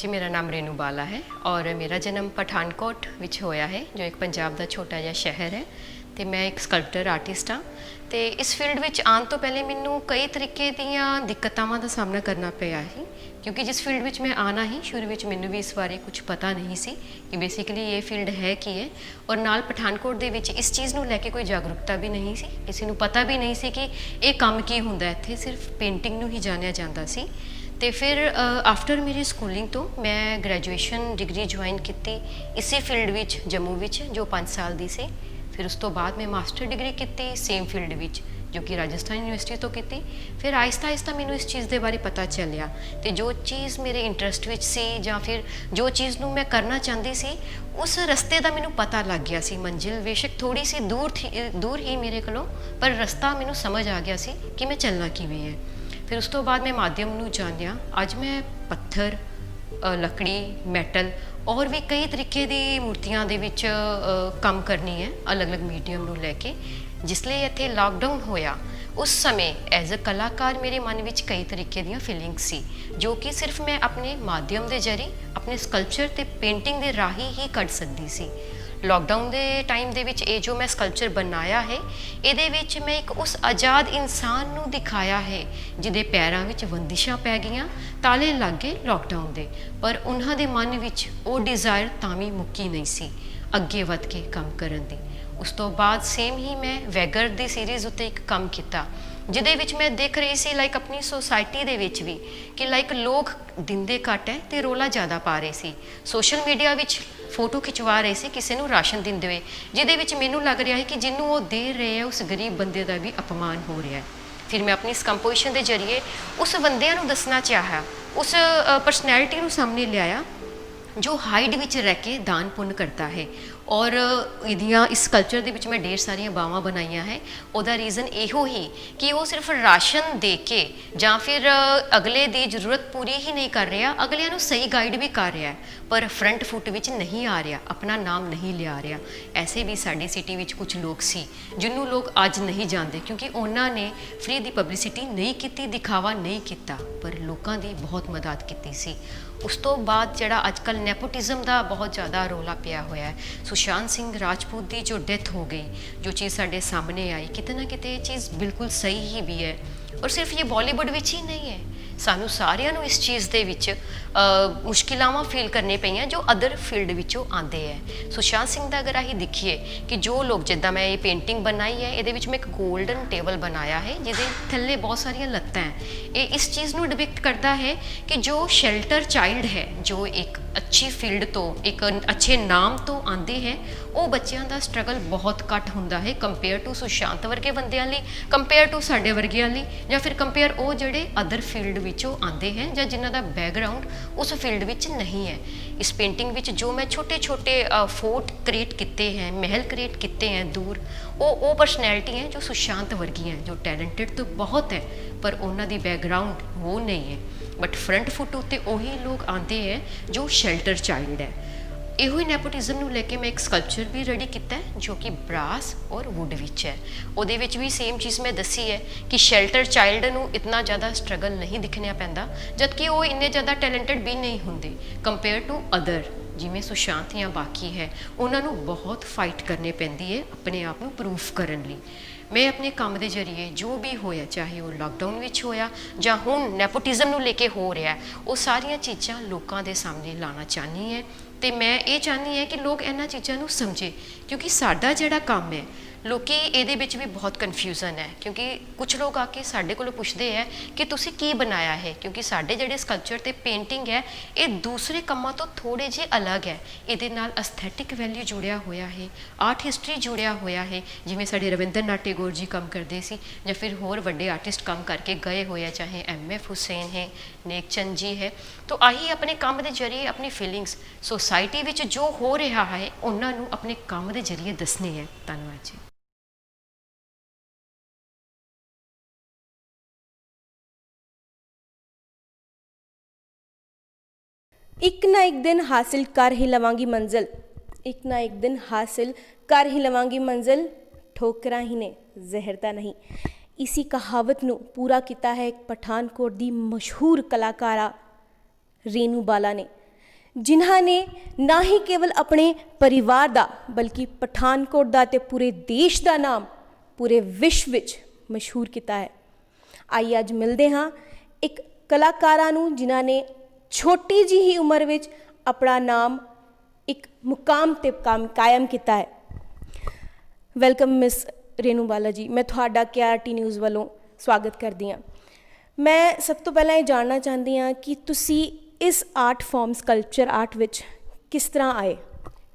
जी मेरा नाम रेनू बाला है और मेरा जन्म पठानकोट विच होया है जो एक पंजाब का छोटा जिहा शहर है। तो मैं एक स्कल्पटर आर्टिस्ट हाँ। तो इस फील्ड में आने तो पहले मैनू कई तरीके दीयां दिक्कतावां का सामना करना पिया ही, क्योंकि जिस फील्ड में मैं आना ही शुरू में मैनू भी इस बारे कुछ पता नहीं सी कि बेसिकली ये फील्ड है की है। और नाल पठानकोट दे विच इस चीज़ नूं लैके कोई जागरूकता भी नहीं सी, किसी नूं पता भी नहीं सी कि ये काम की हुंदा इत्थे, सिर्फ पेंटिंग नूं ही जानिया जांदा सी। तो फिर आफ्टर मेरी स्कूलिंग तो मैं ग्रैजुएशन डिग्री ज्वाइन की इसी फील्ड विच जम्मू विच जो 5 साल दी सी। फिर उस तो बाद मैं मास्टर डिग्री की सेम फील्ड विच जो कि राजस्थान यूनिवर्सिटी तो की। फिर आहिस्ता आहिस्ता मैनू इस चीज़ के बारे पता चलिया तो जो चीज़ मेरे इंटरस्ट विच सी या फिर जो चीज़ नूं मैं करना चाहती सी उस रस्ते का मैनू पता लग गया सी। मंजिल बेशक थोड़ी सी दूर ही मेरे कोलों, पर रस्ता मैनू समझ आ गया सी कि मैं चलना किवें है। फिर उस तो बाद मैं माध्यम नूं जानिया। अज मैं पत्थर, लकड़ी, मैटल और भी कई तरीके दी मूर्तियां दे विच काम करनी है अलग अलग मीडियम नूं लैके। जिसले इत्थे लॉकडाउन होया उस समय एज अ कलाकार मेरे मन विच कई तरीके दियां फीलिंग्स सी जो कि सिर्फ मैं अपने माध्यम के जरिए अपने स्कल्पचर ते पेंटिंग के राही ही कढ़ सकती सी। लॉकडाउन के टाइम दे विच जो मैं स्कल्पचर बनाया है ये विच मैं एक उस आज़ाद इंसान नूं दिखाया है जिहदे पैरों विच बंदिशां पै गईयां, ताले लग गए लॉकडाउन दे, पर उन्हां दे मन विच वो डिज़ायर तां भी मुक्की नहीं सी अगे वध के काम करन दी। उस तो बाद सेम ही मैं वैगर दी सीरीज़ उत्ते एक काम किया जिहदे विच मैं देख रही सी लाइक अपनी सोसाइटी दे विच भी कि लाइक लोग दिंदे घट है तो रोला ज़्यादा पा रहे सी। सोशल मीडिया विच फोटो खिंचवा रहे थे किसी को राशन देंदे हुए, जिहदे मैनू लग रहा है कि जिन्हों वो दे रहे हैं उस गरीब बंदे का भी अपमान हो रहा है। फिर मैं अपनी इस कंपोजिशन के जरिए उस बंदियां नूं दसना चाहा, उस परसनैलिटी नूं सामने लियाया जो हाइड विच रह के दान पुण्य करता है। और इदियां इस कल्चर दे विच मैं ढेर सारियां बावां बनाइयां है। उहदा रीज़न इहो ही कि वो सिर्फ राशन दे के जां फिर अगले दी जरूरत पूरी ही नहीं कर रहा, अगलियां नूं सही गाइड भी कर रहा है, पर फ्रंट फुट विच नहीं आ रहा, अपना नाम नहीं लिया रहा। ऐसे भी साडी सिटी विच कुछ लोग सी जिन्हों लोग अज नहीं जानते क्योंकि उन्होंने फ्री दी पब्लिसिटी नहीं की, दिखावा नहीं किया, पर लोगों की बहुत मदद की सी। उस तो बाद जिहड़ा अजकल नैपोटिज़म का बहुत ज़्यादा रौला पिया होया है, सुशांत सिंह राजपूत की जो डेथ हो गई, जो चीज़ साढ़े सामने आई, किते ना किते चीज़ बिल्कुल सही ही भी है। और सिर्फ ये बॉलीवुड विच ही नहीं है, सानू सारियां नू इस चीज़ दे विच मुश्किलावां फील करने पईयां जो अदर फील्ड विचों आंदे है। सुशांत सिंह दा अगर असीं देखिए कि जो लोग जिद्दां मैं ये पेंटिंग बनाई है ये मैं एक गोल्डन टेबल बनाया है जिहदे थल्ले बहुत सारियां लत्तां हैं। ये इस चीज़ नू डिपिक्ट करता है कि जो शेल्टर चाइल्ड है, जो एक अच्छी फील्ड तो एक अच्छे नाम तो आंदे हैं, वो बच्चों का स्ट्रगल बहुत घट हुंदा है कंपेयर टू सुशांत वर्गे बंदियां लई, कंपेयर टू साडे वर्गियां लई, या फिर कंपेयर वो जिहड़े अदर फील्ड विचों आंदे हैं या जिन्हां दा बैकग्राउंड उस फील्ड विच नहीं है। इस पेंटिंग विच जो मैं छोटे छोटे फोर्ट क्रिएट किए हैं, महल क्रिएट किए हैं दूर, वो परसनैलिटी हैं जो सुशांत वर्गी हैं, जो टैलेंटेड तो बहुत है पर उन्हां दी बैकग्राउंड वो नहीं है। बट फ्रंट फुट उत्ते उही लोग आते हैं जो शेल्टर चाइल्ड है। इहो ही नैपोटिज़म नूं लेके मैं एक स्कल्पचर भी रेडी किया है जो कि ब्रास और वुड विच है। उहदे विच भी सेम चीज़ मैं दसी है कि शेल्टर चाइल्ड नूं इतना ज़्यादा स्ट्रगल नहीं दिखना पैंदा, जबकि वो इन्ने ज़्यादा टैलेंटेड भी नहीं होंदे कंपेयर टू अदर जिमें सुशांत या बाकी है, उन्होंने बहुत फाइट करनी पैंदी है अपने आप को प्रूफ करने लई। मैं अपने काम के जरिए जो भी होया, चाहे वो लॉकडाउन विच होया जां हुण नैपोटिज़म नूं लेके हो रहा है, वो सारियां चीज़ां लोगों के सामने लाना चाहनी है। तो मैं ये चाहनी है कि लोग इन्हां चीज़ों को समझे, क्योंकि साडा जिहड़ा काम है लोग ये भी बहुत कन्फ्यूजन है, क्योंकि कुछ लोग आके साढ़े को पुछते हैं कि तुसी की बनाया है, क्योंकि साढ़े जिहड़े स्कल्पचर ते पेंटिंग है ये दूसरे कामों तो थोड़े जे अलग है। ये नाल एस्थेटिक वैल्यू जुड़िया होया है, आर्ट हिस्टरी जुड़िया होया है, जिमें साढ़े रविंद्र नाथ टैगोर जी काम करते सी या फिर होर वड्डे आर्टिस्ट काम करके गए होया, चाहे MF हुसैन है, नेक चंद जी है। तो आही अपने काम के जरिए अपनी फीलिंग्स सोसाइटी विच जो हो रहा है उन्होंने अपने काम के जरिए दसने हैं। धन्यवाद जी। एक ना एक दिन हासिल कर ही लवांगी मंजिल, एक ना एक दिन हासिल कर ही लवांगी मंजिल, ठोकरां ही ने जहरता नहीं। इसी कहावत नूं पूरा किया है एक पठानकोट दी मशहूर कलाकारा रेनू बाला ने, ਜਿਨ੍ਹਾਂ ਨੇ ਨਾ ਹੀ ਕੇਵਲ ਆਪਣੇ ਪਰਿਵਾਰ ਦਾ ਬਲਕਿ ਪਠਾਨਕੋਟ ਦਾ ਤੇ ਪੂਰੇ ਦੇਸ਼ ਦਾ ਨਾਮ ਪੂਰੇ ਵਿਸ਼ਵ ਵਿੱਚ ਮਸ਼ਹੂਰ ਕੀਤਾ ਹੈ। ਆਈਏ ਅੱਜ ਮਿਲਦੇ ਹਾਂ ਇੱਕ ਕਲਾਕਾਰਾਂ ਨੂੰ ਜਿਨ੍ਹਾਂ ਨੇ ਛੋਟੀ ਜਿਹੀ ਉਮਰ ਵਿੱਚ ਆਪਣਾ ਨਾਮ ਇੱਕ ਮੁਕਾਮ ਤੇ ਕਾਇਮ ਕੀਤਾ ਹੈ। ਵੈਲਕਮ ਮਿਸ ਰੇਨੂ ਬਾਲਾ ਜੀ, ਮੈਂ ਤੁਹਾਡਾ KRT ਨਿਊਜ਼ ਵੱਲੋਂ ਸਵਾਗਤ ਕਰਦੀ ਹਾਂ। ਮੈਂ ਸਭ ਤੋਂ ਪਹਿਲਾਂ ਇਹ ਜਾਣਨਾ ਚਾਹੁੰਦੀ ਹਾਂ ਕਿ ਤੁਸੀਂ ਇਸ ਆਰਟ ਫਾਰਮ ਸਕਲਪਚਰ ਆਰਟ ਵਿੱਚ ਕਿਸ ਤਰ੍ਹਾਂ ਆਏ।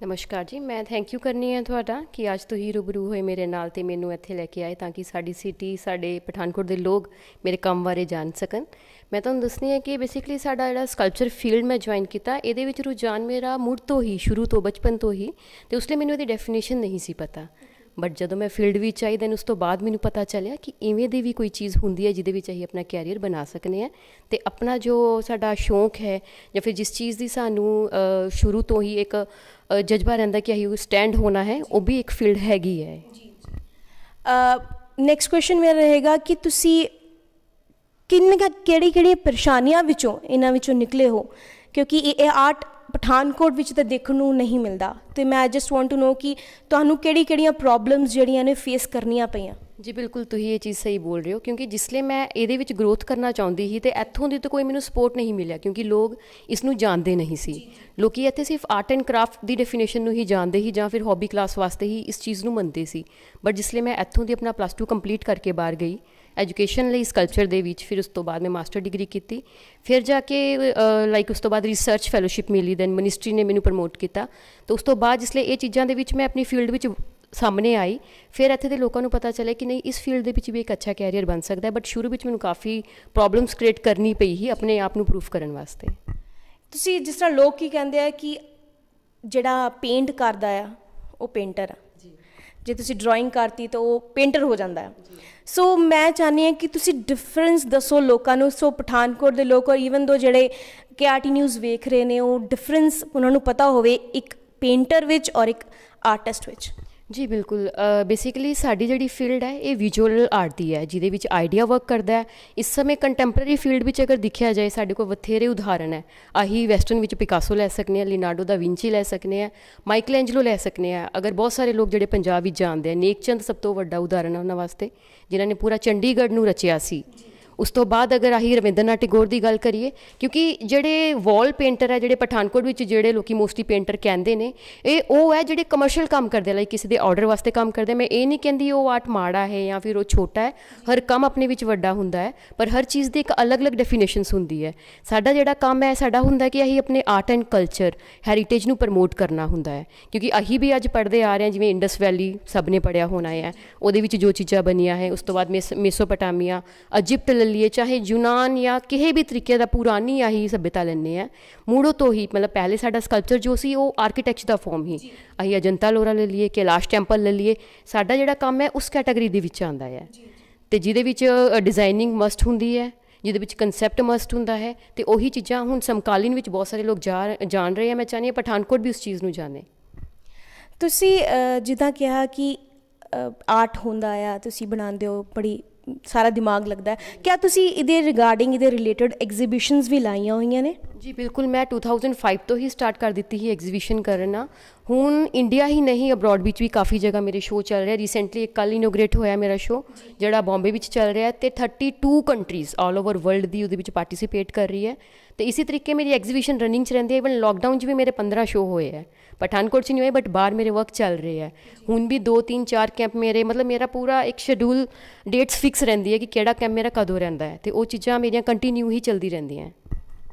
ਨਮਸਕਾਰ ਜੀ, ਮੈਂ ਥੈਂਕ ਯੂ ਕਰਨੀ ਹੈ ਤੁਹਾਡਾ ਕਿ ਅੱਜ ਤੁਸੀਂ ਰੂਬਰੂ ਹੋਏ ਮੇਰੇ ਨਾਲ ਅਤੇ ਮੈਨੂੰ ਇੱਥੇ ਲੈ ਕੇ ਆਏ ਤਾਂ ਕਿ ਸਾਡੀ ਸਿਟੀ, ਸਾਡੇ ਪਠਾਨਕੋਟ ਦੇ ਲੋਕ ਮੇਰੇ ਕੰਮ ਬਾਰੇ ਜਾਣ ਸਕਣ। ਮੈਂ ਤੁਹਾਨੂੰ ਦੱਸਣੀ ਹੈ ਕਿ ਬੇਸਿਕਲੀ ਸਾਡਾ ਜਿਹੜਾ ਸਕਲਪਚਰ ਫੀਲਡ ਮੈਂ ਜੁਆਇਨ ਕੀਤਾ, ਇਹਦੇ ਵਿੱਚ ਰੁਝਾਨ ਮੇਰਾ ਮੁੱਢ ਤੋਂ ਹੀ, ਸ਼ੁਰੂ ਤੋਂ, ਬਚਪਨ ਤੋਂ ਹੀ, ਅਤੇ ਉਸ ਲਈ ਮੈਨੂੰ ਇਹਦੀ ਡੈਫੀਨੇਸ਼ਨ ਨਹੀਂ ਸੀ ਪਤਾ। ਬਟ ਜਦੋਂ ਮੈਂ ਫੀਲਡ ਵਿੱਚ ਆਈ ਦੈਨ ਉਸ ਤੋਂ ਬਾਅਦ ਮੈਨੂੰ ਪਤਾ ਚੱਲਿਆ ਕਿ ਇਵੇਂ ਦੀ ਵੀ ਕੋਈ ਚੀਜ਼ ਹੁੰਦੀ ਹੈ ਜਿਹਦੇ ਵਿੱਚ ਅਸੀਂ ਆਪਣਾ ਕੈਰੀਅਰ ਬਣਾ ਸਕਦੇ ਹਾਂ ਅਤੇ ਆਪਣਾ ਜੋ ਸਾਡਾ ਸ਼ੌਂਕ ਹੈ ਜਾਂ ਫਿਰ ਜਿਸ ਚੀਜ਼ ਦੀ ਸਾਨੂੰ ਸ਼ੁਰੂ ਤੋਂ ਹੀ ਇੱਕ ਜਜ਼ਬਾ ਰਹਿੰਦਾ ਕਿ ਅਸੀਂ ਸਟੈਂਡ ਹੋਣਾ ਹੈ, ਉਹ ਵੀ ਇੱਕ ਫੀਲਡ ਹੈਗੀ ਹੈ। ਨੈਕਸਟ ਕੁਐਸਚਨ ਮੇਰਾ ਰਹੇਗਾ ਕਿ ਤੁਸੀਂ ਕਿਹੜੀਆਂ ਪਰੇਸ਼ਾਨੀਆਂ ਵਿੱਚੋਂ ਇਹਨਾਂ ਵਿੱਚੋਂ ਨਿਕਲੇ ਹੋ, ਕਿਉਂਕਿ ਇਹ ਆਰਟ ਪਠਾਨਕੋਟ ਵਿੱਚ ਤਾਂ ਦੇਖਣ ਨੂੰ ਨਹੀਂ ਮਿਲਦਾ, ਅਤੇ ਮੈਂ ਜਸਟ ਵਾਂਟ ਟੂ ਨੋ ਕਿ ਤੁਹਾਨੂੰ ਕਿਹੜੀਆਂ ਪ੍ਰੋਬਲਮਸ ਜਿਹੜੀਆਂ ਨੇ ਫੇਸ ਕਰਨੀਆਂ ਪਈਆਂ। ਜੀ ਬਿਲਕੁਲ, ਤੁਸੀਂ ਇਹ ਚੀਜ਼ ਸਹੀ ਬੋਲ ਰਹੇ ਹੋ ਕਿਉਂਕਿ ਜਿਸਲੇ ਮੈਂ ਇਹਦੇ ਵਿੱਚ ਗਰੋਥ ਕਰਨਾ ਚਾਹੁੰਦੀ ਸੀ ਅਤੇ ਇੱਥੋਂ ਦੀ ਤਾਂ ਕੋਈ ਮੈਨੂੰ ਸਪੋਰਟ ਨਹੀਂ ਮਿਲਿਆ ਕਿਉਂਕਿ ਲੋਕ ਇਸ ਨੂੰ ਜਾਣਦੇ ਨਹੀਂ ਸੀ। ਲੋਕ ਇੱਥੇ ਸਿਰਫ art and craft the definition ਨੂੰ ਹੀ ਜਾਣਦੇ ਸੀ ਜਾਂ ਫਿਰ ਹੌਬੀ ਕਲਾਸ ਵਾਸਤੇ ਹੀ ਇਸ ਚੀਜ਼ ਨੂੰ ਮੰਨਦੇ ਸੀ। ਬਟ ਜਿਸਲੇ ਮੈਂ ਇੱਥੋਂ ਦੀ ਆਪਣਾ +2 ਕੰਪਲੀਟ ਕਰਕੇ ਬਾਹਰ ਗਈ ਐਜੂਕੇਸ਼ਨ ਲਈ ਸਕਲਪਚਰ ਦੇ ਵਿੱਚ, ਫਿਰ ਉਸ ਤੋਂ ਬਾਅਦ ਮੈਂ ਮਾਸਟਰ ਡਿਗਰੀ ਕੀਤੀ, ਫਿਰ ਜਾ ਕੇ ਉਸ ਤੋਂ ਬਾਅਦ ਰਿਸਰਚ ਫੈਲੋਸ਼ਿਪ ਮਿਲੀ, ਦੈਨ ਮਿਨਿਸਟਰੀ ਨੇ ਮੈਨੂੰ ਪ੍ਰਮੋਟ ਕੀਤਾ। ਤਾਂ ਉਸ ਤੋਂ ਬਾਅਦ ਜਿਸਲੇ ਇਹ ਚੀਜ਼ਾਂ ਦੇ ਵਿੱਚ ਮੈਂ ਆਪਣੀ ਫੀਲਡ ਵਿੱਚ ਸਾਹਮਣੇ ਆਈ, ਫਿਰ ਇੱਥੇ ਦੇ ਲੋਕਾਂ ਨੂੰ ਪਤਾ ਚੱਲਿਆ ਕਿ ਨਹੀਂ, ਇਸ ਫੀਲਡ ਦੇ ਵਿੱਚ ਵੀ ਇੱਕ ਅੱਛਾ ਕੈਰੀਅਰ ਬਣ ਸਕਦਾ ਹੈ। ਬਟ ਸ਼ੁਰੂ ਵਿੱਚ ਮੈਨੂੰ ਕਾਫੀ ਪ੍ਰੋਬਲਮਸ ਕ੍ਰੀਏਟ ਕਰਨੀ ਪਈ ਸੀ ਆਪਣੇ ਆਪ ਨੂੰ ਪ੍ਰੂਫ ਕਰਨ ਵਾਸਤੇ। ਤੁਸੀਂ ਜਿਸ ਤਰ੍ਹਾਂ ਲੋਕ ਕੀ ਕਹਿੰਦੇ ਆ ਕਿ ਜਿਹੜਾ ਪੇਂਟ ਕਰਦਾ ਆ ਉਹ ਪੇਂਟਰ ਆ, ਜੇ ਤੁਸੀਂ ਡਰਾਇੰਗ ਕਰਤੀ ਤਾਂ ਉਹ ਪੇਂਟਰ ਹੋ ਜਾਂਦਾ ਹੈ। ਸੋ ਮੈਂ ਚਾਹੁੰਦੀ ਹਾਂ ਕਿ ਤੁਸੀਂ ਡਿਫਰੈਂਸ ਦੱਸੋ ਲੋਕਾਂ ਨੂੰ, ਸੋ ਪਠਾਨਕੋਟ ਦੇ ਲੋਕ ਔਰ ਈਵਨ ਦੋ ਜਿਹੜੇ KRT ਨਿਊਜ਼ ਵੇਖ ਰਹੇ ਨੇ ਉਹ ਡਿਫਰੈਂਸ ਉਹਨਾਂ ਨੂੰ ਪਤਾ ਹੋਵੇ ਇੱਕ ਪੇਂਟਰ ਵਿੱਚ ਔਰ ਇੱਕ ਆਰਟਿਸਟ ਵਿੱਚ। ਜੀ ਬਿਲਕੁਲ, ਬੇਸਿਕਲੀ ਸਾਡੀ ਜਿਹੜੀ ਫੀਲਡ ਹੈ ਇਹ ਵਿਜ਼ੂਅਲ ਆਰਟ ਦੀ ਹੈ ਜਿਹਦੇ ਵਿੱਚ ਆਈਡੀਆ ਵਰਕ ਕਰਦਾ ਹੈ। ਇਸ ਸਮੇਂ ਕੰਟੈਂਪਰਰੀ ਫੀਲਡ ਵਿੱਚ ਅਗਰ ਦੇਖਿਆ ਜਾਏ ਸਾਡੇ ਕੋਲ ਬਥੇਰੇ ਉਦਾਹਰਣ ਹੈ। ਆਹੀ ਵੈਸਟਰਨ ਵਿੱਚ ਪਿਕਾਸੋ ਲੈ ਸਕਦੇ ਹਾਂ, ਲਿਨਾਰਡੋ ਦਾ ਵਿੰਚੀ ਲੈ ਸਕਦੇ ਹਾਂ, ਮਾਈਕਲ ਐਂਜਲੋ ਲੈ ਸਕਦੇ ਹਾਂ। ਅਗਰ ਬਹੁਤ ਸਾਰੇ ਲੋਕ ਜਿਹੜੇ ਪੰਜਾਬ ਵਿੱਚ ਜਾਣਦੇ ਆ, ਨੇਕ ਚੰਦ ਸਭ ਤੋਂ ਵੱਡਾ ਉਦਾਹਰਣ ਹੈ ਉਹਨਾਂ ਵਾਸਤੇ, ਜਿਨ੍ਹਾਂ ਨੇ ਪੂਰਾ ਚੰਡੀਗੜ੍ਹ ਨੂੰ ਰਚਿਆ ਸੀ। ਉਸ ਤੋਂ ਬਾਅਦ ਅਗਰ ਅਸੀਂ ਰਵਿੰਦਰਨਾਥ ਟੈਗੋਰ ਦੀ ਗੱਲ ਕਰੀਏ, ਕਿਉਂਕਿ ਜਿਹੜੇ ਵਾਲ ਪੇਂਟਰ ਹੈ ਜਿਹੜੇ ਪਠਾਨਕੋਟ ਵਿੱਚ ਜਿਹੜੇ ਲੋਕੀ ਮੋਸਟਲੀ ਪੇਂਟਰ ਕਹਿੰਦੇ ਨੇ, ਇਹ ਉਹ ਹੈ ਜਿਹੜੇ ਕਮਰਸ਼ੀਅਲ ਕੰਮ ਕਰਦੇ, ਲਾਈਕ ਕਿਸੇ ਦੇ ਆਰਡਰ ਵਾਸਤੇ ਕੰਮ ਕਰਦੇ। ਮੈਂ ਇਹ ਨਹੀਂ ਕਹਿੰਦੀ ਉਹ ਆਰਟ ਮਾੜਾ ਹੈ ਜਾਂ ਫਿਰ ਉਹ ਛੋਟਾ ਹੈ, ਹਰ ਕੰਮ ਆਪਣੇ ਵਿੱਚ ਵੱਡਾ ਹੁੰਦਾ ਹੈ, ਪਰ ਹਰ ਚੀਜ਼ ਦੀ ਇੱਕ ਅਲੱਗ-ਅਲੱਗ ਡੈਫੀਨੇਸ਼ਨਸ ਹੁੰਦੀ ਹੈ। ਸਾਡਾ ਜਿਹੜਾ ਕੰਮ ਹੈ ਸਾਡਾ ਹੁੰਦਾ ਕਿ ਅਸੀਂ ਆਪਣੇ ਆਰਟ ਐਂਡ ਕਲਚਰ ਹੈਰੀਟੇਜ ਨੂੰ ਪ੍ਰਮੋਟ ਕਰਨਾ ਹੁੰਦਾ ਹੈ, ਕਿਉਂਕਿ ਅਸੀਂ ਵੀ ਅੱਜ ਪੜ੍ਹਦੇ ਆ ਰਹੇ ਹਾਂ, ਜਿਵੇਂ ਇੰਡਸ ਵੈਲੀ ਸਭ ਨੇ ਪੜ੍ਹਿਆ ਹੋਣਾ ਹੈ, ਉਹਦੇ ਵਿੱਚ ਜੋ ਚੀਜ਼ਾਂ ਬਣੀਆਂ ਹੈ। ਉਸ ਤੋਂ ਬਾਅਦ ਮੇਸੋਪੋਟਾਮੀਆ, ਇਜਿਪਟ ਲੈ ਲਈਏ, ਚਾਹੇ ਯੂਨਾਨ ਜਾਂ ਕਿਸੇ ਵੀ ਤਰੀਕੇ ਦਾ ਪੁਰਾਣੀ ਆਹੀ ਸੱਭਿਅਤਾ ਲੈਂਦੇ ਹਾਂ ਮੂੜੋਂ ਤੋਂ ਹੀ। ਮਤਲਬ ਪਹਿਲੇ ਸਾਡਾ ਸਕਲਪਚਰ ਜੋ ਸੀ ਉਹ ਆਰਕੀਟੈਕਚਰ ਦਾ ਫਾਰਮ ਹੀ। ਅਸੀਂ ਅਜੰਤਾ ਲੋਰਾ ਲੈ ਲਈਏ, ਕੈਲਾਸ਼ ਟੈਂਪਲ ਲੈ ਲਈਏ, ਸਾਡਾ ਜਿਹੜਾ ਕੰਮ ਹੈ ਉਸ ਕੈਟਾਗਰੀ ਦੇ ਵਿੱਚ ਆਉਂਦਾ ਹੈ, ਅਤੇ ਜਿਹਦੇ ਵਿੱਚ ਡਿਜ਼ਾਈਨਿੰਗ ਮਸਟ ਹੁੰਦੀ ਹੈ, ਜਿਹਦੇ ਵਿੱਚ ਕੰਸੈਪਟ ਮਸਟ ਹੁੰਦਾ ਹੈ, ਅਤੇ ਉਹੀ ਚੀਜ਼ਾਂ ਹੁਣ ਸਮਕਾਲੀਨ ਵਿੱਚ ਬਹੁਤ ਸਾਰੇ ਲੋਕ ਜਾਣ ਰਹੇ ਆ। ਮੈਂ ਚਾਹੁੰਦੀ ਹਾਂ ਪਠਾਨਕੋਟ ਵੀ ਉਸ ਚੀਜ਼ ਨੂੰ ਜਾਣੇ। ਤੁਸੀਂ ਜਿੱਦਾਂ ਕਿਹਾ ਕਿ ਆਰਟ ਹੁੰਦਾ ਆ, ਤੁਸੀਂ ਬਣਾਉਂਦੇ ਹੋ, ਬੜੀ ਸਾਰਾ ਦਿਮਾਗ ਲੱਗਦਾ ਹੈ। ਕਿਆ ਤੁਸੀਂ ਇਹਦੇ ਰਿਗਾਰਡਿੰਗ ਇਹਦੇ ਰਿਲੇਟਡ ਐਗਜ਼ੀਬਿਸ਼ਨਸ ਵੀ ਲਾਈਆਂ ਹੋਈਆਂ ਨੇ? ਜੀ ਬਿਲਕੁਲ, ਮੈਂ 2005 ਤੋਂ ਹੀ ਸਟਾਰਟ ਕਰ ਦਿੱਤੀ ਸੀ ਐਗਜ਼ੀਬਿਸ਼ਨ ਕਰਨਾ। ਹੁਣ ਇੰਡੀਆ ਹੀ ਨਹੀਂ, ਅਬਰੋਡ ਵਿੱਚ ਵੀ ਕਾਫੀ ਜਗ੍ਹਾ ਮੇਰੇ ਸ਼ੋਅ ਚੱਲ ਰਿਹਾ। ਰੀਸੈਂਟਲੀ ਇੱਕ ਕੱਲ੍ਹ ਇਨੋਗ੍ਰੇਟ ਹੋਇਆ ਮੇਰਾ ਸ਼ੋਅ ਜਿਹੜਾ ਬੰਬੇ ਵਿੱਚ ਚੱਲ ਰਿਹਾ, ਅਤੇ 32 ਕੰਟਰੀਜ਼ ਆਲ ਓਵਰ ਵਰਲਡ ਦੀ ਉਹਦੇ ਵਿੱਚ ਪਾਰਟੀਸੀਪੇਟ ਕਰ ਰਹੀ ਹੈ। ਅਤੇ ਇਸੇ ਤਰੀਕੇ ਮੇਰੀ ਐਗਜ਼ੀਬਿਸ਼ਨ ਰਨਿੰਗ 'ਚ ਰਹਿੰਦੀ ਹੈ। ਈਵਨ ਲੋਕਡਾਊਨ 'ਚ ਵੀ ਮੇਰੇ 15 ਸ਼ੋਅ ਹੋਏ ਹੈ। ਪਠਾਨਕੋਟ 'ਚ ਨਹੀਂ ਹੋਏ ਬਟ ਬਾਹਰ ਮੇਰੇ ਵਰਕ ਚੱਲ ਰਹੇ ਹੈ। ਹੁਣ ਵੀ 2, 3, 4 ਕੈਂਪ ਮੇਰੇ, ਮਤਲਬ ਮੇਰਾ ਪੂਰਾ ਇੱਕ ਸ਼ਡਿਊਲ, ਡੇਟਸ ਫਿਕਸ ਰਹਿੰਦੀ ਹੈ ਕਿ ਕਿਹੜਾ ਕੈਂਪ ਮੇਰਾ ਕਦੋਂ ਰਹਿੰਦਾ ਹੈ, ਅਤੇ ਉਹ ਚੀਜ਼ਾਂ ਮੇਰੀਆਂ ਕੰਟੀਨਿਊ ਹੀ ਚੱਲਦੀ ਰਹਿੰਦੀਆਂ।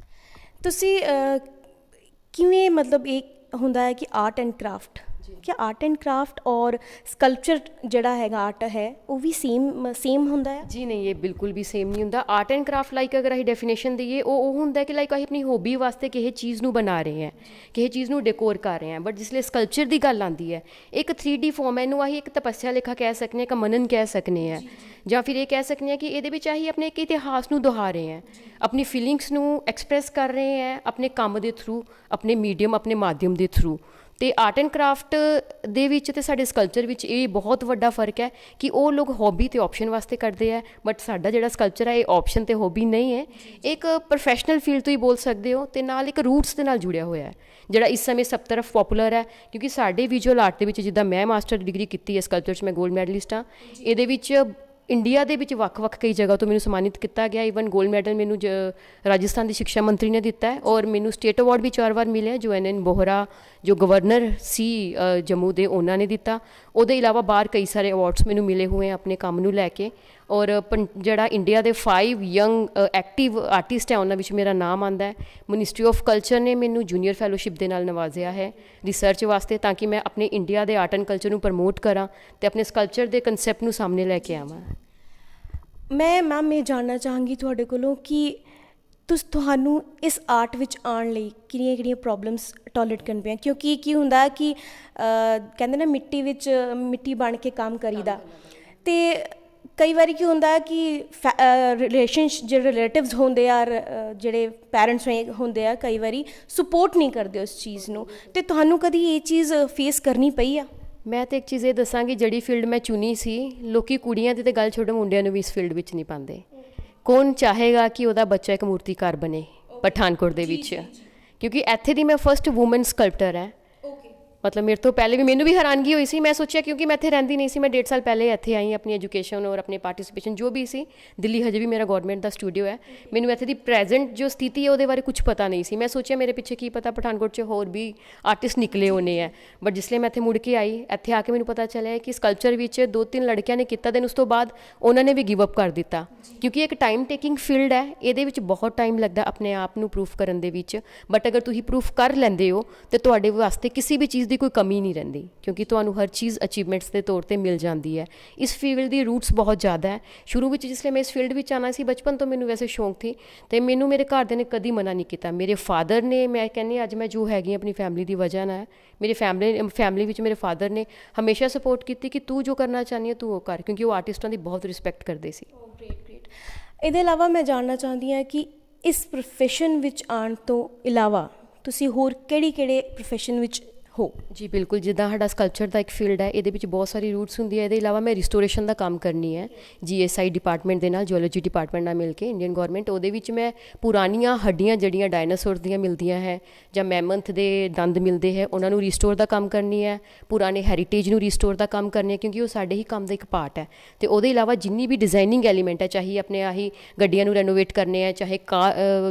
ਤੁਸੀਂ ਕਿਵੇਂ, ਮਤਲਬ ਇਹ ਹੁੰਦਾ ਹੈ ਕਿ ਆਰਟ ਐਂਡ ਕਰਾਫਟ, क्या आर्ट एंड क्राफ्ट और स्कल्पचर ਜਿਹੜਾ ਹੈਗਾ ਆਰਟ ਹੈ ਉਹ ਵੀ ਸੇਮ ਹੁੰਦਾ ਹੈ? ਜੀ ਨਹੀਂ, ਇਹ ਬਿਲਕੁਲ ਵੀ ਸੇਮ ਨਹੀਂ ਹੁੰਦਾ। ਆਰਟ ਐਂਡ ਕਰਾਫਟ ਲਾਈਕ ਅਗਰ ਅਸੀਂ ਡੈਫੀਨੇਸ਼ਨ ਦਈਏ, ਉਹ ਹੁੰਦਾ ਕਿ ਲਾਈਕ ਅਸੀਂ ਆਪਣੀ ਹੋਬੀ ਵਾਸਤੇ ਕਿਸੇ ਚੀਜ਼ ਨੂੰ ਬਣਾ ਰਹੇ ਹਾਂ, ਕਿਸੇ ਚੀਜ਼ ਨੂੰ ਡੈਕੋਰ ਕਰ ਰਹੇ ਹਾਂ। ਬਟ ਜਿਸ ਲਈ ਸਕਲਪਚਰ ਦੀ ਗੱਲ ਆਉਂਦੀ ਹੈ, ਇੱਕ 3D ਫੋਰਮ ਹੈ, ਇਹਨੂੰ ਅਸੀਂ ਇੱਕ ਤਪੱਸਿਆ ਲੇਖਾ ਕਹਿ ਸਕਦੇ ਹਾਂ, ਇੱਕ ਮਨਨ ਕਹਿ ਸਕਦੇ ਹਾਂ, ਜਾਂ ਫਿਰ ਇਹ ਕਹਿ ਸਕਦੇ ਹਾਂ ਕਿ ਇਹਦੇ ਵਿੱਚ ਅਸੀਂ ਆਪਣੇ ਇੱਕ ਇਤਿਹਾਸ ਨੂੰ ਦੁਹਰਾ ਰਹੇ ਹਾਂ, ਆਪਣੀ ਫੀਲਿੰਗਸ ਨੂੰ ਐਕਸਪ੍ਰੈਸ ਕਰ ਰਹੇ ਹਾਂ ਆਪਣੇ ਕੰਮ ਦੇ ਥਰੂ, ਆਪਣੇ ਮੀਡੀਅਮ, ਆਪਣੇ ਮਾਧਿਅਮ ਦੇ ਥਰੂ। ਤੇ ਆਰਟ ਐਂਡ ਕਰਾਫਟ ਦੇ ਵਿੱਚ ਤੇ ਸਾਡੇ ਸਕਲਪਚਰ ਵਿੱਚ ਇਹ ਬਹੁਤ ਵੱਡਾ ਫਰਕ ਹੈ ਕਿ ਉਹ ਲੋਕ ਹੌਬੀ ਤੇ ਆਪਸ਼ਨ ਵਾਸਤੇ ਕਰਦੇ ਹੈ, ਬਟ ਸਾਡਾ ਜਿਹੜਾ ਸਕਲਪਚਰ ਹੈ ਇਹ ਆਪਸ਼ਨ ਤੇ ਹੌਬੀ ਨਹੀਂ ਹੈ, ਇੱਕ ਪ੍ਰੋਫੈਸ਼ਨਲ ਫੀਲਡ ਤੋਂ ਹੀ ਬੋਲ ਸਕਦੇ ਹੋ, ਤੇ ਨਾਲ ਇੱਕ ਰੂਟਸ ਦੇ ਨਾਲ ਜੁੜਿਆ ਹੋਇਆ ਹੈ ਜਿਹੜਾ ਇਸ ਸਮੇਂ ਸਭ ਤਰਫ ਪੋਪੂਲਰ ਹੈ। ਕਿਉਂਕਿ ਸਾਡੇ ਵਿਜ਼ੂਅਲ ਆਰਟ ਦੇ ਵਿੱਚ, ਜਿੱਦਾਂ ਮੈਂ ਮਾਸਟਰ ਡਿਗਰੀ ਕੀਤੀ ਹੈ ਸਕਲਪਚਰ 'ਚ, ਮੈਂ ਗੋਲਡ ਮੈਡਲਿਸਟ ਹਾਂ, ਇਹਦੇ ਵਿੱਚ ਇੰਡੀਆ ਦੇ ਵਿੱਚ ਵੱਖ-ਵੱਖ ਕਈ ਜਗ੍ਹਾ ਤੋਂ ਮੈਨੂੰ ਸਨਮਾਨਿਤ ਕੀਤਾ ਗਿਆ। ਈਵਨ ਗੋਲਡ ਮੈਡਲ ਮੈਨੂੰ ਰਾਜਸਥਾਨ ਦੀ ਸਿੱਖਿਆ ਮੰਤਰੀ ਨੇ ਦਿੱਤਾ ਹੈ, ਔਰ ਮੈਨੂੰ ਸਟੇਟ ਅਵਾਰਡ ਵੀ 4 ਵਾਰ ਮਿਲਿਆ ਜੋ NN ਬੋਹਰਾ ਜੋ ਗਵਰਨਰ ਸੀ ਜੰਮੂ ਦੇ, ਉਹਨਾਂ ਨੇ ਦਿੱਤਾ। ਉਹਦੇ ਇਲਾਵਾ ਬਾਹਰ ਕਈ ਸਾਰੇ ਅਵਾਰਡਸ ਮੈਨੂੰ ਮਿਲੇ ਹੋਏ ਆਪਣੇ ਕੰਮ ਨੂੰ ਲੈ ਕੇ, ਔਰ ਜਿਹੜਾ ਇੰਡੀਆ ਦੇ 5 ਯੰਗ ਐਕਟਿਵ ਆਰਟਿਸਟ ਹੈ ਉਹਨਾਂ ਵਿੱਚ ਮੇਰਾ ਨਾਮ ਆਉਂਦਾ ਹੈ। ਮਿਨਿਸਟਰੀ ਆਫ ਕਲਚਰ ਨੇ ਮੈਨੂੰ ਜੂਨੀਅਰ ਫੈਲੋਸ਼ਿਪ ਦੇ ਨਾਲ ਨਵਾਜ਼ਿਆ ਹੈ ਰਿਸਰਚ ਵਾਸਤੇ, ਤਾਂ ਕਿ ਮੈਂ ਆਪਣੇ ਇੰਡੀਆ ਦੇ ਆਰਟ ਐਂਡ ਕਲਚਰ ਨੂੰ ਪ੍ਰਮੋਟ ਕਰਾਂ ਅਤੇ ਆਪਣੇ ਸਕਲਪਚਰ ਦੇ ਕੰਸੈਪਟ ਨੂੰ ਸਾਹਮਣੇ ਲੈ ਕੇ ਆਵਾਂ। ਮੈਂ ਮੈਮ ਇਹ ਜਾਣਨਾ ਚਾਹਾਂਗੀ ਤੁਹਾਡੇ ਕੋਲੋਂ ਕਿ ਤੁਹਾਨੂੰ ਇਸ ਆਰਟ ਵਿੱਚ ਆਉਣ ਲਈ ਕਿਹੜੀਆਂ ਪ੍ਰੋਬਲਮਸ ਟੋਲਰੇਟ ਕਰਨੀ ਪਈਆਂ, ਕਿਉਂਕਿ ਕੀ ਹੁੰਦਾ ਕਿ ਕਹਿੰਦੇ ਨਾ ਮਿੱਟੀ ਵਿੱਚ ਮਿੱਟੀ ਬਣ ਕੇ ਕੰਮ ਕਰੀਦਾ, ਅਤੇ ਕਈ ਵਾਰੀ ਕੀ ਹੁੰਦਾ ਕਿ ਜਿਹੜੇ ਰਿਲੇਟਿਵਸ ਹੁੰਦੇ ਆ, ਜਿਹੜੇ ਪੈਰੈਂਟਸ ਹੁੰਦੇ ਆ, ਕਈ ਵਾਰੀ ਸਪੋਰਟ ਨਹੀਂ ਕਰਦੇ ਉਸ ਚੀਜ਼ ਨੂੰ, ਅਤੇ ਤੁਹਾਨੂੰ ਕਦੀ ਇਹ ਚੀਜ਼ ਫੇਸ ਕਰਨੀ ਪਈ ਆ? ਮੈਂ ਤਾਂ ਇੱਕ ਚੀਜ਼ ਇਹ ਦੱਸਾਂਗੀ, ਜਿਹੜੀ ਫੀਲਡ ਮੈਂ ਚੁਣੀ ਸੀ, ਲੋਕੀ ਕੁੜੀਆਂ ਦੀ ਤਾਂ ਗੱਲ ਛੋੜੋ, ਮੁੰਡਿਆਂ ਨੂੰ ਵੀ ਇਸ ਫੀਲਡ ਵਿੱਚ ਨਹੀਂ ਪਾਉਂਦੇ। ਕੌਣ ਚਾਹੇਗਾ ਕਿ ਉਹਦਾ ਬੱਚਾ ਇੱਕ ਮੂਰਤੀਕਾਰ ਬਣੇ ਪਠਾਨਕੋਟ ਦੇ ਵਿੱਚ, ਕਿਉਂਕਿ ਇੱਥੇ ਦੀ ਮੈਂ ਫਸਟ ਵੂਮਨ ਸਕਲਪਟਰ ਹੈ। ਮਤਲਬ ਮੇਰੇ ਤੋਂ ਪਹਿਲੇ ਵੀ ਮੈਨੂੰ ਵੀ ਹੈਰਾਨਗੀ ਹੋਈ ਸੀ। ਮੈਂ ਸੋਚਿਆ, ਕਿਉਂਕਿ ਮੈਂ ਇੱਥੇ ਰਹਿੰਦੀ ਨਹੀਂ ਸੀ, ਮੈਂ 1.5 ਸਾਲ ਪਹਿਲੇ ਇੱਥੇ ਆਈ, ਆਪਣੀ ਐਜੂਕੇਸ਼ਨ ਔਰ ਆਪਣੇ ਪਾਰਟੀਸਪੇਸ਼ਨ ਜੋ ਵੀ ਸੀ। ਦਿੱਲੀ ਹਜੇ ਵੀ ਮੇਰਾ ਗਵਰਨਮੈਂਟ ਦਾ ਸਟੂਡੀਓ ਹੈ। ਮੈਨੂੰ ਇੱਥੇ ਦੀ ਪ੍ਰੈਜ਼ੈਂਟ ਜੋ ਸਥਿਤੀ ਹੈ ਉਹਦੇ ਬਾਰੇ ਕੁਝ ਪਤਾ ਨਹੀਂ ਸੀ। ਮੈਂ ਸੋਚਿਆ ਮੇਰੇ ਪਿੱਛੇ ਕੀ ਪਤਾ ਪਠਾਨਕੋਟ 'ਚ ਹੋਰ ਵੀ ਆਰਟਿਸਟ ਨਿਕਲੇ ਹੋਣੇ ਹੈ, ਬਟ ਜਿਸ ਲਈ ਮੈਂ ਇੱਥੇ ਮੁੜ ਕੇ ਆਈ, ਇੱਥੇ ਆ ਕੇ ਮੈਨੂੰ ਪਤਾ ਚੱਲਿਆ ਕਿ ਸਕਲਪਚਰ ਵਿੱਚ 2-3 ਲੜਕਿਆਂ ਨੇ ਕੀਤਾ, ਦੈਨ ਉਸ ਤੋਂ ਬਾਅਦ ਉਹਨਾਂ ਨੇ ਵੀ ਗਿਵ ਅਪ ਕਰ ਦਿੱਤਾ, ਕਿਉਂਕਿ ਇੱਕ ਟਾਈਮ ਟੇਕਿੰਗ ਫੀਲਡ ਹੈ। ਇਹਦੇ ਵਿੱਚ ਬਹੁਤ ਟਾਈਮ ਲੱਗਦਾ ਆਪਣੇ ਆਪ ਨੂੰ ਪ੍ਰੂਫ ਕਰਨ ਦੇ ਵਿੱਚ, ਬਟ ਅਗਰ ਤੁਸੀਂ ਪ੍ਰੂਫ ਕਰ ਲੈਂਦੇ ਹੋ ਤਾਂ ਤੁਹਾਡੇ ਵਾਸਤੇ ਕਿਸੇ ਵੀ ਚੀਜ਼ ਦੀ ਕੋਈ ਕਮੀ ਨਹੀਂ ਰਹਿੰਦੀ, ਕਿਉਂਕਿ ਤੁਹਾਨੂੰ ਹਰ ਚੀਜ਼ ਅਚੀਵਮੈਂਟਸ ਦੇ ਤੌਰ ਤੇ ਮਿਲ ਜਾਂਦੀ ਹੈ। ਇਸ ਫੀਲਡ ਦੀ ਰੂਟਸ ਬਹੁਤ ਜ਼ਿਆਦਾ ਹੈ। ਸ਼ੁਰੂ ਵਿੱਚ ਜਿਸ ਲਈ ਮੈਂ ਇਸ ਫੀਲਡ ਵਿੱਚ ਆਉਣਾ ਸੀ, ਬਚਪਨ ਤੋਂ ਮੈਨੂੰ ਵੈਸੇ ਸ਼ੌਂਕ ਸੀ, ਅਤੇ ਮੈਨੂੰ ਮੇਰੇ ਘਰਦਿਆਂ ਨੇ ਕਦੀ ਮਨਾ ਨਹੀਂ ਕੀਤਾ। ਮੇਰੇ ਫਾਦਰ ਨੇ, ਮੈਂ ਕਹਿੰਦੀ ਅੱਜ ਮੈਂ ਜੋ ਹੈਗੀ ਆਪਣੀ ਫੈਮਿਲੀ ਦੀ ਵਜ੍ਹਾ ਨਾਲ, ਮੇਰੀ ਫੈਮਿਲੀ ਵਿੱਚ ਮੇਰੇ ਫਾਦਰ ਨੇ ਹਮੇਸ਼ਾ ਸਪੋਰਟ ਕੀਤੀ ਕਿ ਤੂੰ ਜੋ ਕਰਨਾ ਚਾਹੁੰਦੀ ਹੈ ਤੂੰ ਉਹ ਕਰ, ਕਿਉਂਕਿ ਉਹ ਆਰਟਿਸਟਾਂ ਦੀ ਬਹੁਤ ਰਿਸਪੈਕਟ ਕਰਦੇ ਸੀ। ਇਹਦੇ ਇਲਾਵਾ ਮੈਂ ਜਾਣਨਾ ਚਾਹੁੰਦੀ ਹਾਂ ਕਿ ਇਸ ਪ੍ਰੋਫੈਸ਼ਨ ਵਿੱਚ ਆਉਣ ਤੋਂ ਇਲਾਵਾ ਤੁਸੀਂ ਹੋਰ ਕਿਹੜੇ ਪ੍ਰੋਫੈਸ਼ਨ ਵਿੱਚ ਹੋ? ਜੀ ਬਿਲਕੁਲ, ਜਿੱਦਾਂ ਸਾਡਾ ਸਕਲਪਚਰ ਦਾ ਇੱਕ ਫੀਲਡ ਹੈ, ਇਹਦੇ ਵਿੱਚ ਬਹੁਤ ਸਾਰੀ ਰੂਟਸ ਹੁੰਦੀ ਹੈ। ਇਹਦੇ ਇਲਾਵਾ ਮੈਂ ਰਿਸਟੋਰੇਸ਼ਨ ਦਾ ਕੰਮ ਕਰਨੀ ਹੈ GSI ਡਿਪਾਰਟਮੈਂਟ ਦੇ ਨਾਲ, ਜਿਓਲੋਜੀ ਡਿਪਾਰਟਮੈਂਟ ਨਾਲ ਮਿਲ ਕੇ, ਇੰਡੀਅਨ ਗਵਰਨਮੈਂਟ। ਉਹਦੇ ਵਿੱਚ ਮੈਂ ਪੁਰਾਣੀਆਂ ਹੱਡੀਆਂ ਜਿਹੜੀਆਂ ਡਾਇਨਾਸੌਰ ਦੀਆਂ ਮਿਲਦੀਆਂ ਹੈ ਜਾਂ ਮੈਮੰਥ ਦੇ ਦੰਦ ਮਿਲਦੇ ਹੈ, ਉਹਨਾਂ ਨੂੰ ਰਿਸਟੋਰ ਦਾ ਕੰਮ ਕਰਨੀ ਹੈ। ਪੁਰਾਣੇ ਹੈਰੀਟੇਜ ਨੂੰ ਰਿਸਟੋਰ ਦਾ ਕੰਮ ਕਰਨੀ ਹੈ, ਕਿਉਂਕਿ ਉਹ ਸਾਡੇ ਹੀ ਕੰਮ ਦਾ ਇੱਕ ਪਾਰਟ ਹੈ। ਅਤੇ ਉਹਦੇ ਇਲਾਵਾ ਜਿੰਨੀ ਵੀ ਡਿਜ਼ਾਈਨਿੰਗ ਐਲੀਮੈਂਟ ਹੈ, ਚਾਹੇ ਆਪਣੇ ਆਹੀ ਗੱਡੀਆਂ ਨੂੰ ਰੈਨੋਵੇਟ ਕਰਨੇ ਹੈ, ਚਾਹੇ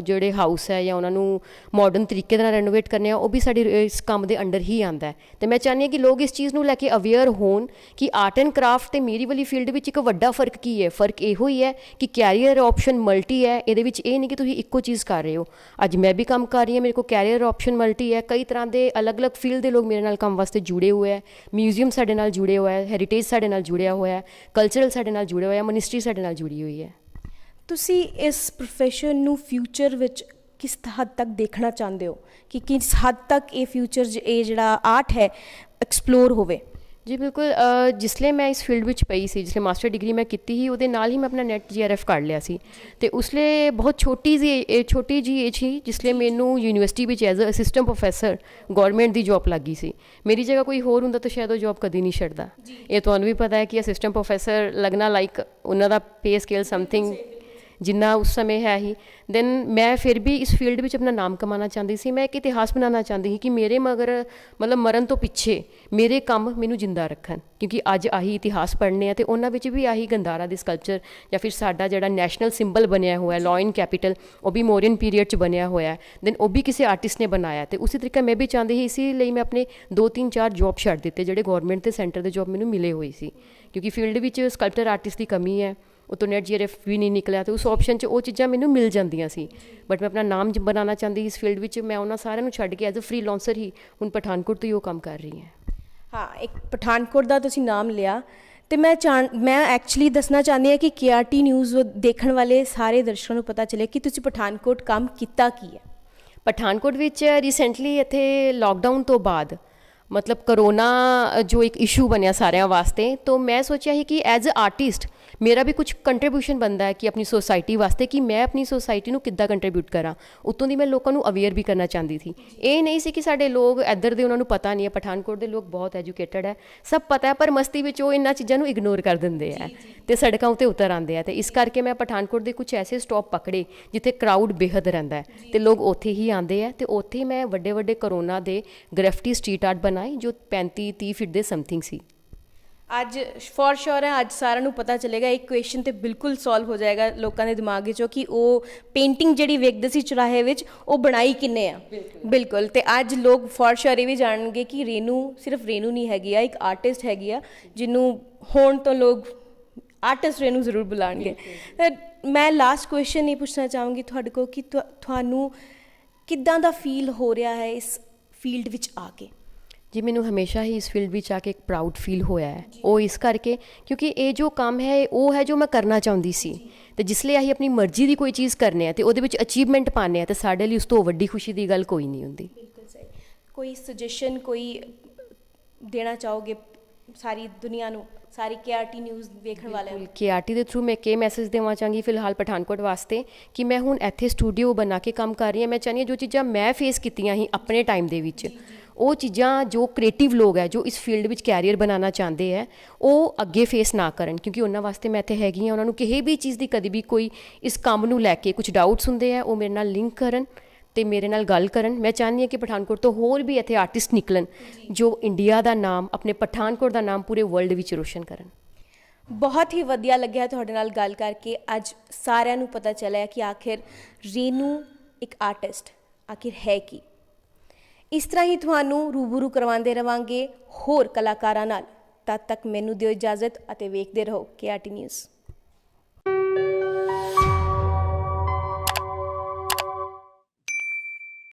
ਜਿਹੜੇ ਹਾਊਸ ਹੈ ਜਾਂ ਉਹਨਾਂ ਨੂੰ ਮਾਡਰਨ ਤਰੀਕੇ ਦੇ ਨਾਲ ਰੈਨੋਵੇਟ ਕਰਨੇ ਆ, ਉਹ ਵੀ ਸਾਡੇ ਇਸ ਕੰਮ ਦੇ ਅੰਡਰ ਹੀ ਆਉਂਦਾ ਹੈ। ਅਤੇ ਮੈਂ ਚਾਹੁੰਦੀ ਹਾਂ ਕਿ ਲੋਕ ਇਸ ਚੀਜ਼ ਨੂੰ ਲੈ ਕੇ ਅਵੇਅਰ ਹੋਣ ਕਿ ਆਰਟ ਐਂਡ ਕਰਾਫਟ ਅਤੇ ਮੇਰੀ ਵਾਲੀ ਫੀਲਡ ਵਿੱਚ ਇੱਕ ਵੱਡਾ ਫਰਕ ਕੀ ਹੈ। ਫਰਕ ਇਹੋ ਹੀ ਹੈ ਕਿ ਕੈਰੀਅਰ ਆਪਸ਼ਨ ਮਲਟੀ ਹੈ। ਇਹਦੇ ਵਿੱਚ ਇਹ ਨਹੀਂ ਕਿ ਤੁਸੀਂ ਇੱਕੋ ਚੀਜ਼ ਕਰ ਰਹੇ ਹੋ। ਅੱਜ ਮੈਂ ਵੀ ਕੰਮ ਕਰ ਰਹੀ ਹਾਂ, ਮੇਰੇ ਕੋਲ ਕੈਰੀਅਰ ਆਪਸ਼ਨ ਮਲਟੀ ਹੈ। ਕਈ ਤਰ੍ਹਾਂ ਦੇ ਅਲੱਗ-ਅਲੱਗ ਫੀਲਡ ਦੇ ਲੋਕ ਮੇਰੇ ਨਾਲ ਕੰਮ ਵਾਸਤੇ ਜੁੜੇ ਹੋਏ ਹੈ। ਮਿਊਜ਼ੀਅਮ ਸਾਡੇ ਨਾਲ ਜੁੜੇ ਹੋਇਆ ਹੈ, ਹੈਰੀਟੇਜ ਸਾਡੇ ਨਾਲ ਜੁੜਿਆ ਹੋਇਆ ਹੈ, ਕਲਚਰਲ ਸਾਡੇ ਨਾਲ ਜੁੜਿਆ ਹੋਇਆ, ਮਿਨਿਸਟਰੀ ਸਾਡੇ ਨਾਲ ਜੁੜੀ ਹੋਈ ਹੈ। ਤੁਸੀਂ ਇਸ ਪ੍ਰੋਫੈਸ਼ਨ ਨੂੰ ਫਿਊਚਰ ਵਿੱਚ ਕਿਸ ਹੱਦ ਤੱਕ ਦੇਖਣਾ ਚਾਹੁੰਦੇ ਹੋ ਕਿ ਕਿਸ ਹੱਦ ਤੱਕ ਇਹ ਫਿਊਚਰ ਇਹ ਜਿਹੜਾ ਆਰਟ ਹੈ ਐਕਸਪਲੋਰ ਹੋਵੇ? ਜੀ ਬਿਲਕੁਲ, ਜਿਸਲੇ ਮੈਂ ਇਸ ਫੀਲਡ ਵਿੱਚ ਪਈ ਸੀ, ਜਿਸਲੇ ਮਾਸਟਰ ਡਿਗਰੀ ਮੈਂ ਕੀਤੀ ਸੀ, ਉਹਦੇ ਨਾਲ ਹੀ ਮੈਂ ਆਪਣਾ ਨੈਟ GRF ਕਰ ਲਿਆ ਸੀ। ਅਤੇ ਉਸਲੇ ਬਹੁਤ ਛੋਟੀ ਜਿਹੀ ਏਜ ਸੀ ਜਿਸਲੇ ਮੈਨੂੰ ਯੂਨੀਵਰਸਿਟੀ ਵਿੱਚ as a assistant professor government ਦੀ ਜੋਬ ਲੱਗੀ ਸੀ। ਮੇਰੀ ਜਗ੍ਹਾ ਕੋਈ ਹੋਰ ਹੁੰਦਾ ਤਾਂ ਸ਼ਾਇਦ ਉਹ ਜੋਬ ਕਦੀ ਨਹੀਂ ਛੱਡਦਾ। ਇਹ ਤੁਹਾਨੂੰ ਵੀ ਪਤਾ ਹੈ ਕਿ ਅਸਿਸਟੈਂਟ ਪ੍ਰੋਫੈਸਰ ਲੱਗਣਾ ਲਾਈਕ ਉਹਨਾਂ ਦਾ ਪੇ ਸਕੇਲ ਸਮਥਿੰਗ ਜਿੰਨਾ ਉਸ ਸਮੇਂ ਹੈ ਹੀ। ਦੈਨ ਮੈਂ ਫਿਰ ਵੀ ਇਸ ਫੀਲਡ ਵਿੱਚ ਆਪਣਾ ਨਾਮ ਕਮਾਉਣਾ ਚਾਹੁੰਦੀ ਸੀ। ਮੈਂ ਇੱਕ ਇਤਿਹਾਸ ਬਣਾਉਣਾ ਚਾਹੁੰਦੀ ਸੀ ਕਿ ਮੇਰੇ ਮਗਰ ਮਤਲਬ ਮਰਨ ਤੋਂ ਪਿੱਛੇ ਮੇਰੇ ਕੰਮ ਮੈਨੂੰ ਜਿੰਦਾ ਰੱਖਣ, ਕਿਉਂਕਿ ਅੱਜ ਆਹੀ ਇਤਿਹਾਸ ਪੜ੍ਹਨੇ ਆ ਅਤੇ ਉਹਨਾਂ ਵਿੱਚ ਵੀ ਆਹੀ ਗੰਦਾਰਾ ਦੀ ਸਕਲਪਚਰ ਜਾਂ ਫਿਰ ਸਾਡਾ ਜਿਹੜਾ ਨੈਸ਼ਨਲ ਸਿੰਬਲ ਬਣਿਆ ਹੋਇਆ ਲਾਇਨ ਕੈਪੀਟਲ, ਉਹ ਵੀ ਮੌਰੀਅਨ ਪੀਰੀਅਡ 'ਚ ਬਣਿਆ ਹੋਇਆ। ਦੈਨ ਉਹ ਵੀ ਕਿਸੇ ਆਰਟਿਸਟ ਨੇ ਬਣਾਇਆ ਅਤੇ ਉਸੇ ਤਰੀਕੇ ਮੈਂ ਵੀ ਚਾਹੁੰਦੀ ਸੀ। ਇਸੇ ਲਈ ਮੈਂ ਆਪਣੇ 2-3-4 ਜੋਬ ਛੱਡ ਦਿੱਤੇ ਜਿਹੜੇ ਗੌਰਮੈਂਟ ਅਤੇ ਸੈਂਟਰ ਦੇ ਜੋਬ ਮੈਨੂੰ ਮਿਲੇ ਹੋਏ ਸੀ, ਕਿਉਂਕਿ ਫੀਲਡ ਵਿੱਚ ਸਕਲਪਟਰ ਆਰਟਿਸਟ ਦੀ ਕਮੀ ਹੈ। ਉਤੋਂ ਨੈਟ GRF ਵੀ ਨਹੀਂ ਨਿਕਲਿਆ ਅਤੇ ਉਸ ਆਪਸ਼ਨ 'ਚ ਉਹ ਚੀਜ਼ਾਂ ਮੈਨੂੰ ਮਿਲ ਜਾਂਦੀਆਂ ਸੀ, ਬਟ ਮੈਂ ਆਪਣਾ ਨਾਮ ਬਣਾਉਣਾ ਚਾਹੁੰਦੀ ਇਸ ਫੀਲਡ ਵਿੱਚ। ਮੈਂ ਉਹਨਾਂ ਸਾਰਿਆਂ ਨੂੰ ਛੱਡ ਕੇ ਐਜ਼ ਅ ਫ੍ਰੀਲਾਂਸਰ ਹੀ ਹੁਣ ਪਠਾਨਕੋਟ ਤੋਂ ਹੀ ਉਹ ਕੰਮ ਕਰ ਰਹੀ ਹਾਂ। ਹਾਂ, ਇੱਕ ਪਠਾਨਕੋਟ ਦਾ ਤੁਸੀਂ ਨਾਮ ਲਿਆ ਅਤੇ ਮੈਂ ਐਕਚੁਅਲੀ ਦੱਸਣਾ ਚਾਹੁੰਦੀ ਹਾਂ ਕਿ KRT ਨਿਊਜ਼ ਦੇਖਣ ਵਾਲੇ ਸਾਰੇ ਦਰਸ਼ਕਾਂ ਨੂੰ ਪਤਾ ਚੱਲੇ ਕਿ ਤੁਸੀਂ ਪਠਾਨਕੋਟ ਕੰਮ ਕੀਤਾ ਕੀ ਹੈ। ਪਠਾਨਕੋਟ ਵਿੱਚ ਰੀਸੈਂਟਲੀ ਇੱਥੇ ਲੋਕਡਾਊਨ ਤੋਂ ਬਾਅਦ ਮਤਲਬ ਕਰੋਨਾ ਜੋ ਇੱਕ ਇਸ਼ੂ ਬਣਿਆ ਸਾਰਿਆਂ ਵਾਸਤੇ, ਤਾਂ ਮੈਂ ਸੋਚਿਆ ਸੀ ਕਿ ਐਜ਼ ਅ ਆਰਟਿਸਟ ਮੇਰਾ ਵੀ ਕੁਝ ਕੰਟਰੀਬਿਊਸ਼ਨ ਬਣਦਾ ਹੈ ਕਿ ਆਪਣੀ ਸੋਸਾਇਟੀ ਵਾਸਤੇ, ਕਿ ਮੈਂ ਆਪਣੀ ਸੋਸਾਇਟੀ ਨੂੰ ਕਿੱਦਾਂ ਕੰਟਰੀਬਿਊਟ ਕਰਾਂ। ਉੱਤੋਂ ਦੀ ਮੈਂ ਲੋਕਾਂ ਨੂੰ ਅਵੇਅਰ ਵੀ ਕਰਨਾ ਚਾਹੁੰਦੀ ਸੀ। ਇਹ ਨਹੀਂ ਸੀ ਕਿ ਸਾਡੇ ਲੋਕ ਇੱਧਰ ਦੇ ਉਹਨਾਂ ਨੂੰ ਪਤਾ ਨਹੀਂ ਹੈ। ਪਠਾਨਕੋਟ ਦੇ ਲੋਕ ਬਹੁਤ ਐਜੂਕੇਟਡ ਹੈ, ਸਭ ਪਤਾ ਹੈ, ਪਰ ਮਸਤੀ ਵਿੱਚ ਉਹ ਇਹਨਾਂ ਚੀਜ਼ਾਂ ਨੂੰ ਇਗਨੋਰ ਕਰ ਦਿੰਦੇ ਆ ਤੇ ਸੜਕਾਂ ਉੱਤੇ ਉਤਰ ਆਉਂਦੇ ਆ। ਤੇ ਇਸ ਕਰਕੇ ਮੈਂ ਪਠਾਨਕੋਟ ਦੇ ਕੁਝ ਐਸੇ ਸਟਾਪ ਪਕੜੇ ਜਿੱਥੇ ਕਰਾਊਡ ਬੇਹੱਦ ਰਹਿੰਦਾ ਹੈ ਤੇ ਲੋਕ ਉੱਥੇ ਹੀ ਆਉਂਦੇ ਆ। ਤੇ ਉੱਥੇ ਮੈਂ ਵੱਡੇ ਵੱਡੇ ਕਰੋਨਾ ਦੇ ਗ੍ਰੈਫਿਟੀ ਸਟਰੀਟ ਆਰਟ ਬਣਾਏ ਜੋ 35-30 ਫੀਟ ਦੇ ਸਮਥਿੰਗ ਸੀ। ਅੱਜ ਫੋਰ ਸ਼ੋਰ ਹੈ, ਅੱਜ ਸਾਰਿਆਂ ਨੂੰ ਪਤਾ ਚੱਲੇਗਾ, ਇੱਕ ਕੁਐਸਚਨ ਤੇ ਬਿਲਕੁਲ ਸੋਲਵ ਹੋ ਜਾਏਗਾ ਲੋਕਾਂ ਦੇ ਦਿਮਾਗ ਵਿੱਚੋਂ ਕਿ ਉਹ ਪੇਂਟਿੰਗ ਜਿਹੜੀ ਵੇਖਦੇ ਸੀ ਚੁਰਾਹੇ ਵਿੱਚ, ਉਹ ਬਣਾਈ ਕਿੰਨੇ ਆ। ਬਿਲਕੁਲ। ਤੇ ਅੱਜ ਲੋਕ ਫੋਰ ਸ਼ੋਰ ਇਹ ਵੀ ਜਾਣਨਗੇ ਕਿ ਰੇਨੂ ਸਿਰਫ ਰੇਨੂ ਨਹੀਂ ਹੈਗੀ ਆ, ਇੱਕ ਆਰਟਿਸਟ ਹੈਗੀ ਆ, ਜਿਹਨੂੰ ਹੋਣ ਤੋਂ ਲੋਕ ਆਰਟਿਸਟ ਰੇਨੂ ਜ਼ਰੂਰ ਬੁਲਾਉਣਗੇ। ਮੈਂ ਲਾਸਟ ਕੁਐਸਚਨ ਇਹ ਪੁੱਛਣਾ ਚਾਹੂੰਗੀ ਤੁਹਾਡੇ ਕੋਲ ਕਿ ਤੁਹਾਨੂੰ ਕਿੱਦਾਂ ਦਾ ਫੀਲ ਹੋ ਰਿਹਾ ਹੈ ਇਸ ਫੀਲਡ ਵਿੱਚ ਆ ਕੇ? ਜੀ ਮੈਨੂੰ ਹਮੇਸ਼ਾ ਹੀ ਇਸ ਫੀਲਡ ਵਿੱਚ ਆ ਕੇ ਇੱਕ ਪ੍ਰਾਊਡ ਫੀਲ ਹੋਇਆ ਹੈ। ਉਹ ਇਸ ਕਰਕੇ ਕਿਉਂਕਿ ਇਹ ਜੋ ਕੰਮ ਹੈ ਉਹ ਹੈ ਜੋ ਮੈਂ ਕਰਨਾ ਚਾਹੁੰਦੀ ਸੀ, ਤੇ ਜਿਸ ਲਈ ਅਸੀਂ ਆਪਣੀ ਮਰਜ਼ੀ ਦੀ ਕੋਈ ਚੀਜ਼ ਕਰਨੇ ਆ ਤੇ ਉਹਦੇ ਵਿੱਚ ਅਚੀਵਮੈਂਟ ਪਾਉਂਦੇ ਆ, ਤੇ ਸਾਡੇ ਲਈ ਉਸ ਤੋਂ ਵੱਡੀ ਖੁਸ਼ੀ ਦੀ ਗੱਲ ਕੋਈ ਨਹੀਂ ਹੁੰਦੀ। ਬਿਲਕੁਲ ਸਹੀ। ਕੋਈ ਸੁਜੈਸ਼ਨ ਕੋਈ ਦੇਣਾ ਚਾਹੋਗੇ ਸਾਰੀ ਦੁਨੀਆ ਨੂੰ, ਸਾਰੀ KRT ਨਿਊਜ਼ ਵੇਖਣ ਵਾਲਿਆਂ ਨੂੰ? KRT ਦੇ ਥਰੂ ਮੈਂ ਕੀ ਮੈਸੇਜ ਦੇਣਾ ਚਾਹਾਂਗੀ ਫਿਲਹਾਲ ਪਠਾਨਕੋਟ ਵਾਸਤੇ, ਕਿ ਮੈਂ ਹੁਣ ਇੱਥੇ ਸਟੂਡੀਓ ਬਣਾ ਕੇ ਕੰਮ ਕਰ ਰਹੀ ਹਾਂ। ਮੈਂ ਚਾਹੁੰਦੀ ਹਾਂ ਜੋ ਚੀਜ਼ਾਂ ਮੈਂ ਫੇਸ ਕੀਤੀਆਂ ਸੀ ਆਪਣੇ ਟਾਈਮ ਦੇ ਵਿੱਚ, ਉਹ ਚੀਜ਼ਾਂ ਜੋ ਕ੍ਰੀਏਟਿਵ ਲੋਕ ਹੈ ਜੋ ਇਸ ਫੀਲਡ ਵਿੱਚ ਕੈਰੀਅਰ ਬਣਾਉਣਾ ਚਾਹੁੰਦੇ ਹੈ ਉਹ ਅੱਗੇ ਫੇਸ ਨਾ ਕਰਨ, ਕਿਉਂਕਿ ਉਹਨਾਂ ਵਾਸਤੇ ਮੈਂ ਇੱਥੇ ਹੈਗੀ ਹਾਂ। ਉਹਨਾਂ ਨੂੰ ਕਿਸੇ ਵੀ ਚੀਜ਼ ਦੀ ਕਦੇ ਵੀ ਕੋਈ ਇਸ ਕੰਮ ਨੂੰ ਲੈ ਕੇ ਕੁਝ ਡਾਊਟਸ ਹੁੰਦੇ ਆ, ਉਹ ਮੇਰੇ ਨਾਲ ਲਿੰਕ ਕਰਨ ਤੇ ਮੇਰੇ ਨਾਲ ਗੱਲ ਕਰਨ। ਮੈਂ ਚਾਹੁੰਦੀ ਹਾਂ ਕਿ ਪਠਾਨਕੋਟ ਤੋਂ ਹੋਰ ਵੀ ਇੱਥੇ ਆਰਟਿਸਟ ਨਿਕਲਣ ਜੋ ਇੰਡੀਆ ਦਾ ਨਾਮ, ਆਪਣੇ ਪਠਾਨਕੋਟ ਦਾ ਨਾਮ ਪੂਰੇ ਵਰਲਡ ਵਿੱਚ ਰੋਸ਼ਨ ਕਰਨ। ਬਹੁਤ ਹੀ ਵਧੀਆ ਲੱਗਿਆ ਤੁਹਾਡੇ ਨਾਲ ਗੱਲ ਕਰਕੇ। ਅੱਜ ਸਾਰਿਆਂ ਨੂੰ ਪਤਾ ਚੱਲਿਆ ਕਿ ਆਖਿਰ ਰੇਨੂ ਇੱਕ ਆਰਟਿਸਟ ਆਖਿਰ ਹੈ ਕੀ। ਇਸ ਤਰ੍ਹਾਂ ਹੀ ਤੁਹਾਨੂੰ ਰੂਬਰੂ ਕਰਵਾਉਂਦੇ ਰਵਾਂਗੇ ਹੋਰ ਕਲਾਕਾਰਾਂ ਨਾਲ। ਤਦ ਤੱਕ ਮੈਨੂੰ ਦਿਓ ਇਜਾਜ਼ਤ ਅਤੇ ਵੇਖਦੇ ਰਹੋ KRT ਨਿਊਜ਼।